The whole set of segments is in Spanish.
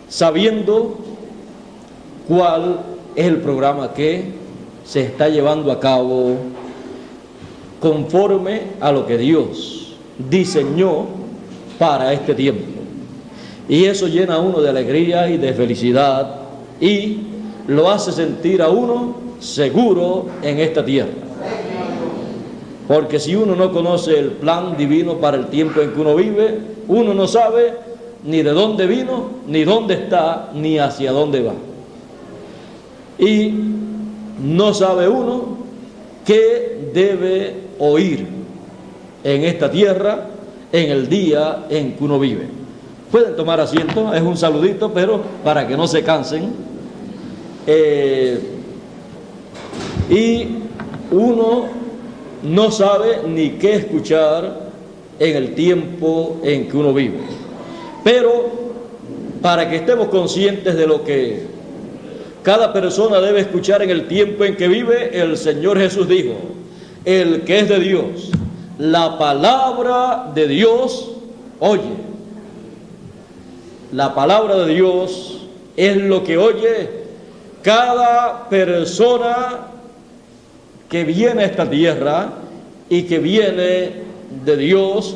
sabiendo cuál es el programa que se está llevando a cabo conforme a lo que Dios diseñó para este tiempo. Y eso llena a uno de alegría y de felicidad y lo hace sentir a uno seguro en esta tierra. Porque si uno no conoce el plan divino para el tiempo en que uno vive, uno no sabe ni de dónde vino, ni dónde está, ni hacia dónde va. Y no sabe uno qué debe oír en esta tierra en el día en que uno vive. Pueden tomar asiento, es un saludito, pero para que no se cansen. Y uno no sabe ni qué escuchar en el tiempo en que uno vive. Pero para que estemos conscientes de lo que cada persona debe escuchar en el tiempo en que vive, el Señor Jesús dijo: el que es de Dios, la palabra de Dios oye. La palabra de Dios es lo que oye cada persona que viene a esta tierra y que viene de Dios,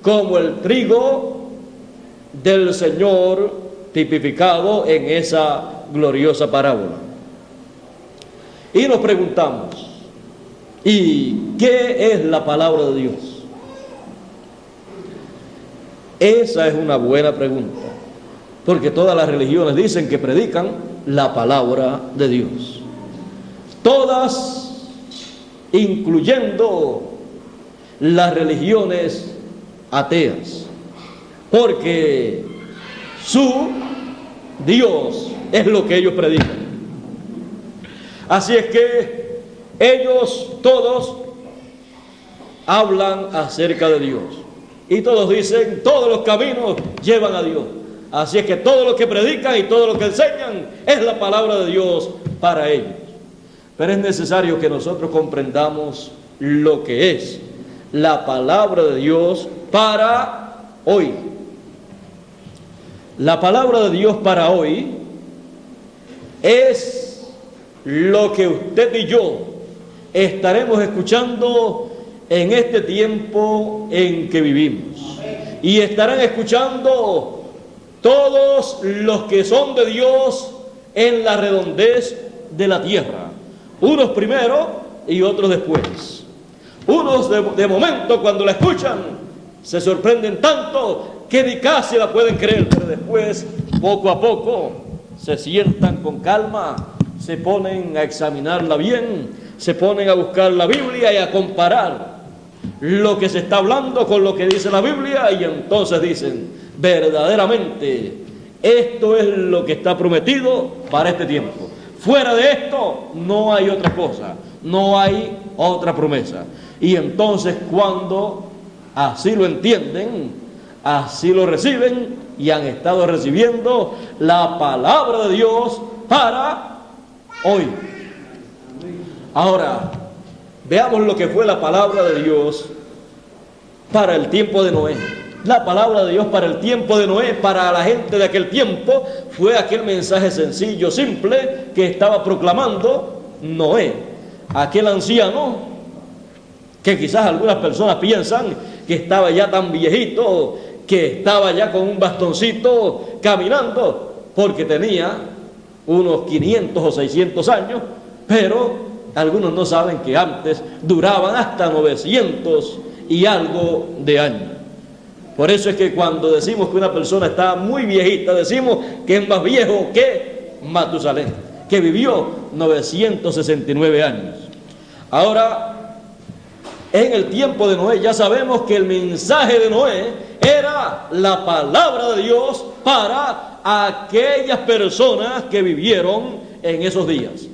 como el trigo del Señor tipificado en esa gloriosa parábola. Y nos preguntamos: ¿y qué es la palabra de Dios? Esa es una buena pregunta, porque todas las religiones dicen que predican la palabra de Dios. Todas, incluyendo las religiones ateas, porque su Dios es lo que ellos predican. Así es que ellos todos hablan acerca de Dios y todos dicen: todos los caminos llevan a Dios. Así es que todo lo que predican y todo lo que enseñan es la palabra de Dios para ellos. Pero es necesario que nosotros comprendamos lo que es la palabra de Dios para hoy. La palabra de Dios para hoy es lo que usted y yo estaremos escuchando en este tiempo en que vivimos. Y estarán escuchando todos los que son de Dios en la redondez de la tierra. Unos primero y otros después. Unos de momento, cuando la escuchan, se sorprenden tanto que ni casi la pueden creer, pero después, poco a poco, se sientan con calma, se ponen a examinarla bien, se ponen a buscar la Biblia y a comparar lo que se está hablando con lo que dice la Biblia, y entonces dicen: verdaderamente esto es lo que está prometido para este tiempo. Fuera de esto no hay otra cosa, no hay otra promesa. Y entonces, cuando así lo entienden, así lo reciben y han estado recibiendo la palabra de Dios para hoy. Ahora, veamos lo que fue la palabra de Dios para el tiempo de Noé. La palabra de Dios para el tiempo de Noé, para la gente de aquel tiempo, fue aquel mensaje sencillo, simple, que estaba proclamando Noé, aquel anciano que quizás algunas personas piensan que estaba ya tan viejito, que estaba ya con un bastoncito caminando, porque tenía unos 500 o 600 años, pero algunos no saben que antes duraban hasta 900 y algo de años. Por eso es que cuando decimos que una persona está muy viejita, decimos que es más viejo que Matusalén, que vivió 969 años. Ahora, en el tiempo de Noé, ya sabemos que el mensaje de Noé era la palabra de Dios para aquellas personas que vivieron en esos días.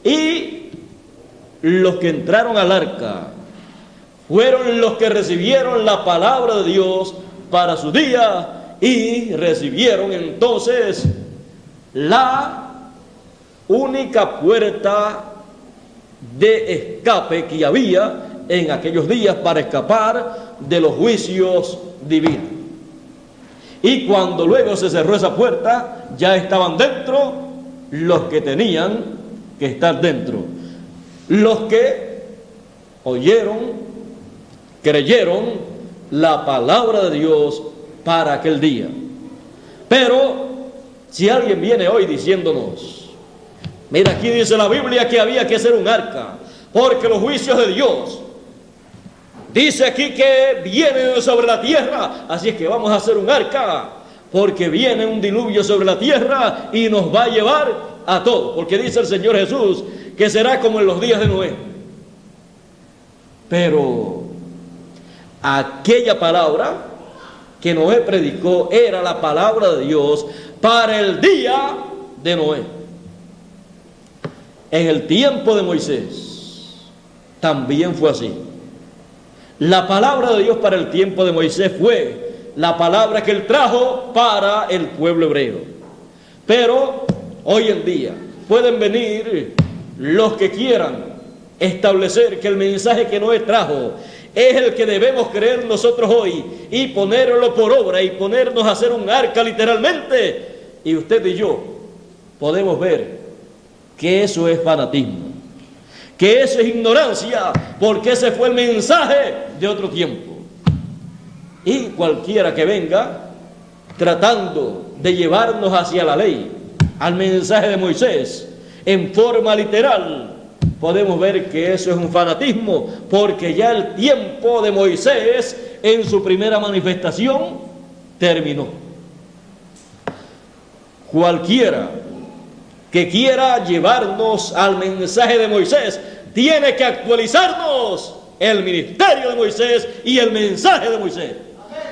Y los que entraron al arca fueron los que recibieron la palabra de Dios para su día y recibieron entonces la única puerta de escape que había en aquellos días para escapar de los juicios divinos. Y cuando luego se cerró esa puerta, ya estaban dentro los que tenían que estar dentro. Los que oyeron, creyeron la palabra de Dios para aquel día. Pero si alguien viene hoy diciéndonos, mira, aquí dice la Biblia que había que hacer un arca, porque los juicios de Dios, dice aquí que vienen sobre la tierra, así es que vamos a hacer un arca, porque viene un diluvio sobre la tierra y nos va a llevar a todos, porque dice el Señor Jesús que será como en los días de Noé. Pero aquella palabra que Noé predicó era la palabra de Dios para el día de Noé. En el tiempo de Moisés también fue así. La palabra de Dios para el tiempo de Moisés fue la palabra que él trajo para el pueblo hebreo. Pero hoy en día pueden venir los que quieran establecer que el mensaje que Noé trajo es el que debemos creer nosotros hoy y ponerlo por obra y ponernos a hacer un arca literalmente. Y usted y yo podemos ver que eso es fanatismo, que eso es ignorancia, porque ese fue el mensaje de otro tiempo. Y cualquiera que venga tratando de llevarnos hacia la ley, al mensaje de Moisés, en forma literal, podemos ver que eso es un fanatismo, porque ya el tiempo de Moisés en su primera manifestación terminó. Cualquiera que quiera llevarnos al mensaje de Moisés tiene que actualizarnos el ministerio de Moisés y el mensaje de Moisés.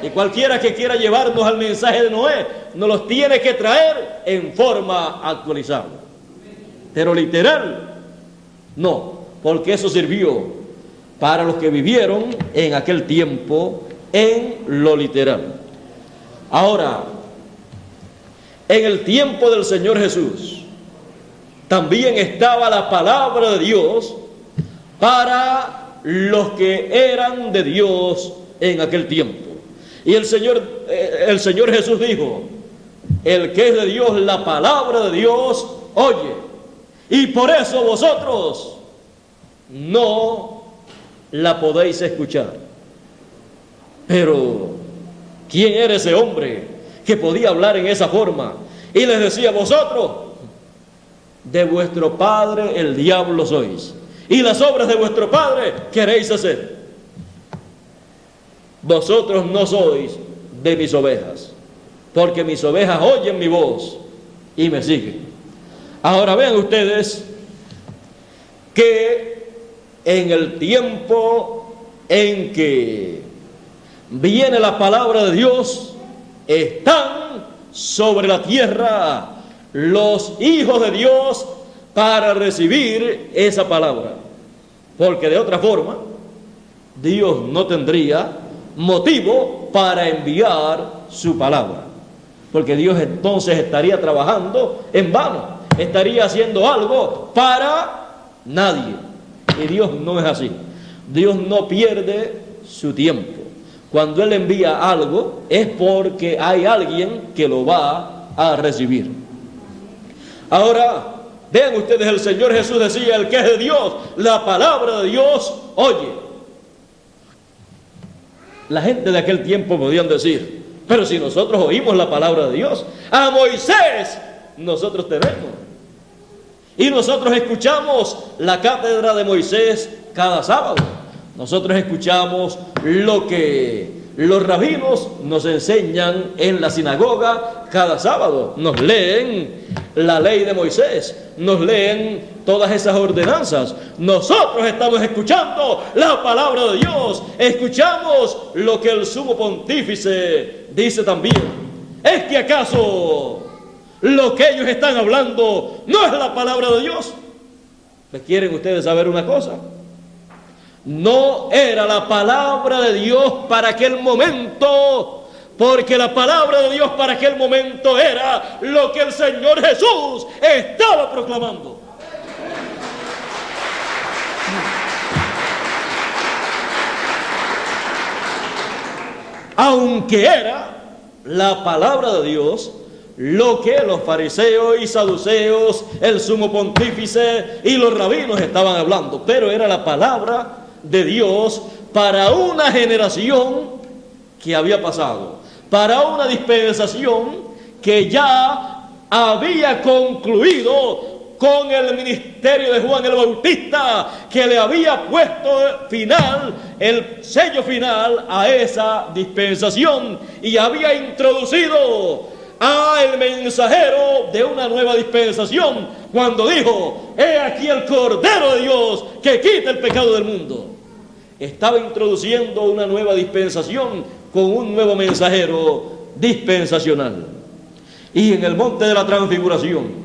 Y cualquiera que quiera llevarnos al mensaje de Noé nos los tiene que traer en forma actualizada. Pero literal no, porque eso sirvió para los que vivieron en aquel tiempo en lo literal. Ahora, en el tiempo del Señor Jesús también estaba la palabra de Dios para los que eran de Dios en aquel tiempo. Y el Señor Jesús dijo, el que es de Dios, la palabra de Dios oye. Y por eso vosotros no la podéis escuchar. Pero ¿quién era ese hombre que podía hablar en esa forma? Y les decía, vosotros de vuestro padre el diablo sois, y las obras de vuestro padre queréis hacer. Vosotros no sois de mis ovejas, porque mis ovejas oyen mi voz y me siguen. Ahora vean ustedes que en el tiempo en que viene la palabra de Dios, están sobre la tierra los hijos de Dios para recibir esa palabra, porque de otra forma Dios no tendría motivo para enviar su palabra, porque Dios entonces estaría trabajando en vano, estaría haciendo algo para nadie. Y Dios no es así. Dios no pierde su tiempo. Cuando Él envía algo es porque hay alguien que lo va a recibir. Ahora, vean ustedes, el Señor Jesús decía, el que es de Dios, la palabra de Dios oye. La gente de aquel tiempo podían decir, pero si nosotros oímos la palabra de Dios, a Moisés nosotros tenemos. Y nosotros escuchamos la cátedra de Moisés cada sábado. Nosotros escuchamos lo que los rabinos nos enseñan en la sinagoga cada sábado. Nos leen la ley de Moisés, nos leen todas esas ordenanzas. Nosotros estamos escuchando la palabra de Dios, escuchamos lo que el sumo pontífice dice también. ¿Es que acaso lo que ellos están hablando no es la palabra de Dios? ¿Les quieren ustedes saber una cosa? No era la palabra de Dios para aquel momento, porque la palabra de Dios para aquel momento era lo que el Señor Jesús estaba proclamando. Aunque era la palabra de Dios, lo que los fariseos y saduceos, el sumo pontífice y los rabinos estaban hablando, pero era la palabra de Dios para una generación que había pasado, para una dispensación que ya había concluido con el ministerio de Juan el Bautista, que le había puesto el sello final a esa dispensación, y había introducido el mensajero de una nueva dispensación cuando dijo: he aquí el Cordero de Dios que quita el pecado del mundo. Estaba introduciendo una nueva dispensación con un nuevo mensajero dispensacional. Y en el monte de la transfiguración,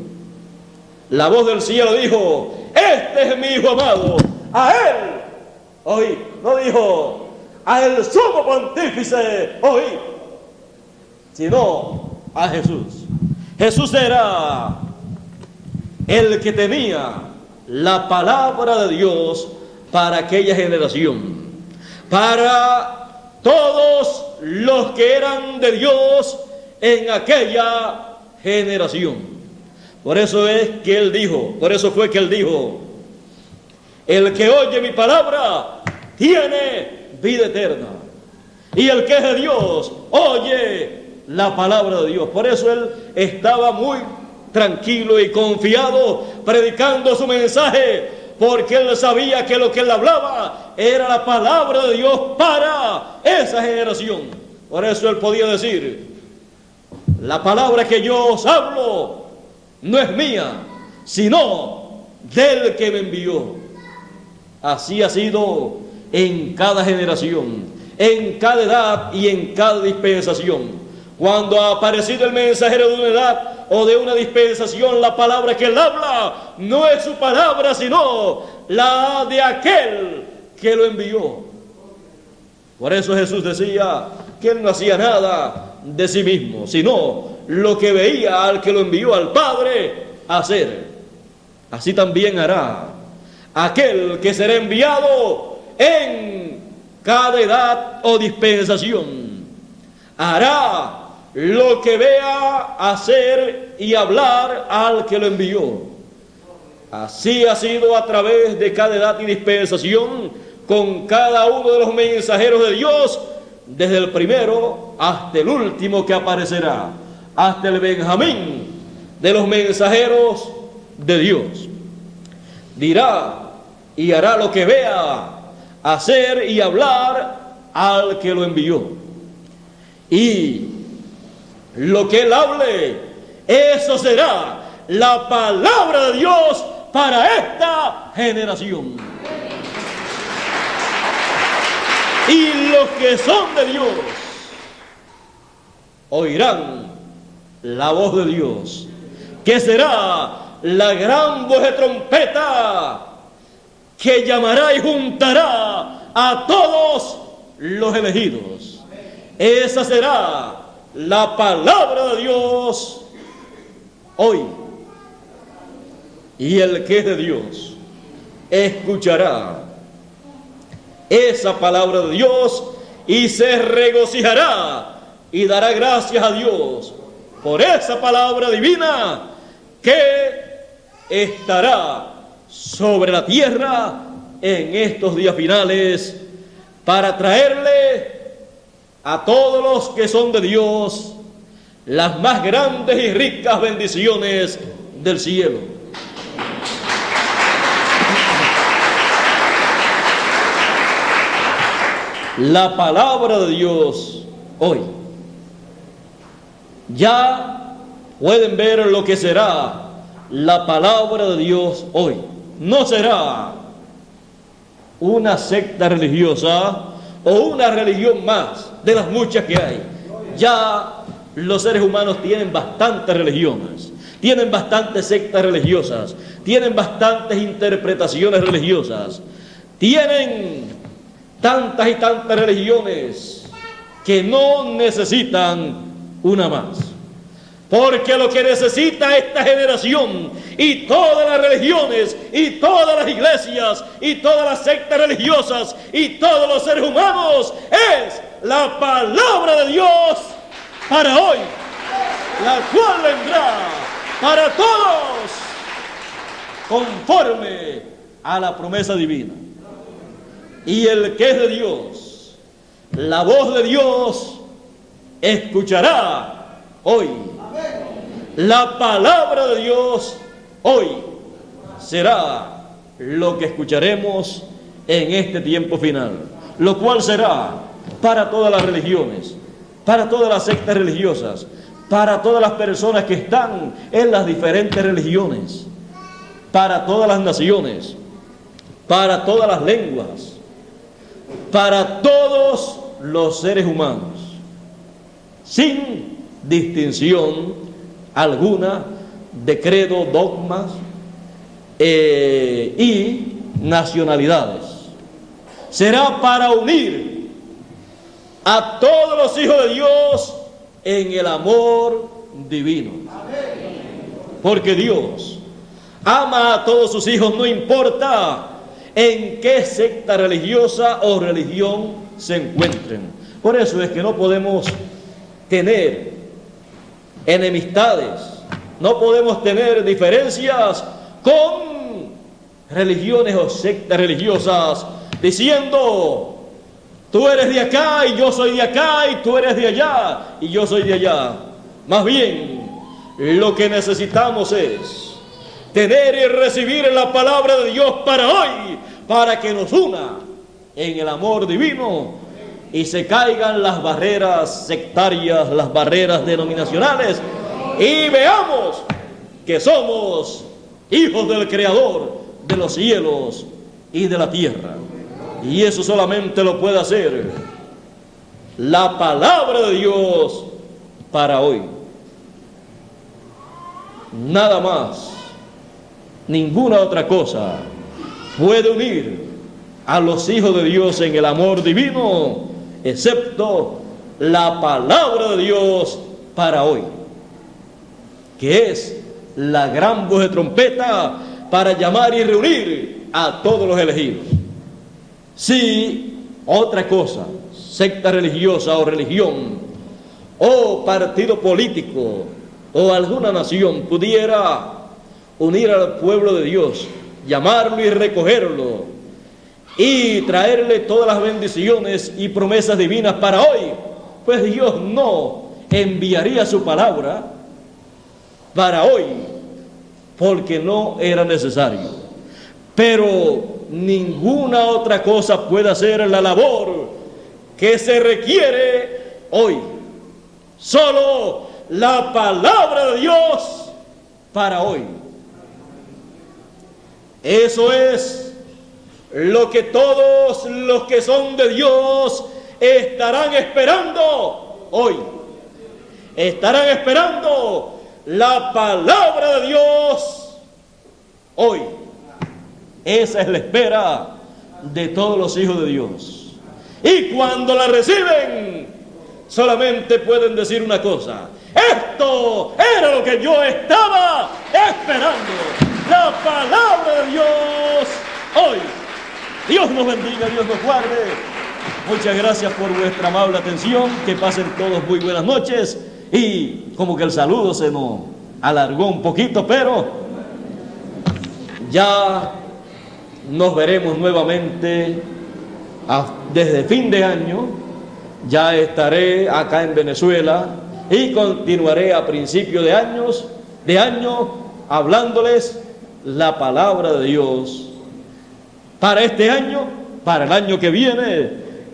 la voz del cielo dijo: este es mi hijo amado, a él oí. No dijo al sumo pontífice oí, sino a Jesús. Jesús era el que tenía la palabra de Dios para aquella generación, para todos los que eran de Dios en aquella generación. Por eso fue que él dijo: el que oye mi palabra tiene vida eterna, y el que es de Dios oye la palabra de Dios. Por eso él estaba muy tranquilo y confiado predicando su mensaje, porque él sabía que lo que él hablaba era la palabra de Dios para esa generación. Por eso él podía decir: la palabra que yo os hablo no es mía, sino del que me envió. Así ha sido en cada generación, en cada edad y en cada dispensación. Cuando ha aparecido el mensajero de una edad o de una dispensación, la palabra que él habla no es su palabra, sino la de aquel que lo envió. Por eso Jesús decía que él no hacía nada de sí mismo, sino lo que veía al que lo envió, al Padre, hacer. Así también hará aquel que será enviado en cada edad o dispensación. Hará lo que vea hacer y hablar al que lo envió. Así ha sido a través de cada edad y dispensación con cada uno de los mensajeros de Dios, desde el primero hasta el último que aparecerá, hasta el Benjamín de los mensajeros de Dios. Dirá y hará lo que vea hacer y hablar al que lo envió. Y lo que él hable, eso será la palabra de Dios para esta generación. Y los que son de Dios oirán la voz de Dios, que será la gran voz de trompeta que llamará y juntará a todos los elegidos. Esa será la palabra de Dios hoy. Y el que es de Dios escuchará esa palabra de Dios y se regocijará y dará gracias a Dios por esa palabra divina que estará sobre la tierra en estos días finales para traerle a todos los que son de Dios las más grandes y ricas bendiciones del cielo. La palabra de Dios hoy. Ya pueden ver lo que será la palabra de Dios hoy. No será una secta religiosa o una religión más de las muchas que hay. Ya los seres humanos tienen bastantes religiones, tienen bastantes sectas religiosas, tienen bastantes interpretaciones religiosas, tienen tantas y tantas religiones que no necesitan una más. Porque lo que necesita esta generación y todas las religiones y todas las iglesias y todas las sectas religiosas y todos los seres humanos es la palabra de Dios para hoy, la cual vendrá para todos conforme a la promesa divina. Y el que es de Dios, la voz de Dios, escuchará hoy. La palabra de Dios hoy será lo que escucharemos en este tiempo final, lo cual será para todas las religiones, para todas las sectas religiosas, para todas las personas que están en las diferentes religiones, para todas las naciones, para todas las lenguas, para todos los seres humanos, sin distinción alguna de credo, dogmas y nacionalidades. Será para unir a todos los hijos de Dios en el amor divino. Porque Dios ama a todos sus hijos, no importa en qué secta religiosa o religión se encuentren. Por eso es que no podemos tener enemistades, no podemos tener diferencias con religiones o sectas religiosas, diciendo: tú eres de acá y yo soy de acá, y tú eres de allá y yo soy de allá. Más bien, lo que necesitamos es tener y recibir la palabra de Dios para hoy, para que nos una en el amor divino y se caigan las barreras sectarias, las barreras denominacionales, y veamos que somos hijos del Creador de los cielos y de la tierra. Y eso solamente lo puede hacer la palabra de Dios para hoy. Nada más, ninguna otra cosa puede unir a los hijos de Dios en el amor divino, excepto la palabra de Dios para hoy, que es la gran voz de trompeta para llamar y reunir a todos los elegidos. Si otra cosa, secta religiosa o religión, o partido político, o alguna nación pudiera unir al pueblo de Dios, llamarlo y recogerlo, y traerle todas las bendiciones y promesas divinas para hoy, pues Dios no enviaría su palabra para hoy, porque no era necesario. Pero ninguna otra cosa puede hacer la labor que se requiere hoy. Solo la palabra de Dios para hoy. Eso es lo que todos los que son de Dios estarán esperando hoy. Estarán esperando la palabra de Dios hoy. Esa es la espera de todos los hijos de Dios. Y cuando la reciben, solamente pueden decir una cosa: esto era lo que yo estaba esperando. La palabra de Dios hoy. Dios nos bendiga, Dios nos guarde. Muchas gracias por vuestra amable atención. Que pasen todos muy buenas noches. Y como que el saludo se nos alargó un poquito, pero ya nos veremos nuevamente desde fin de año. Ya estaré acá en Venezuela y continuaré a principio de año hablándoles la palabra de Dios para este año, para el año que viene,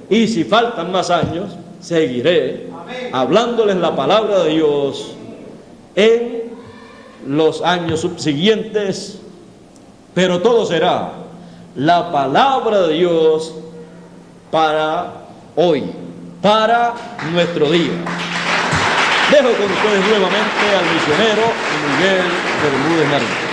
y si faltan más años, seguiré hablándoles la palabra de Dios en los años subsiguientes, pero todo será la palabra de Dios para hoy, para nuestro día. Dejo con ustedes nuevamente al misionero Miguel Bermúdez Marín.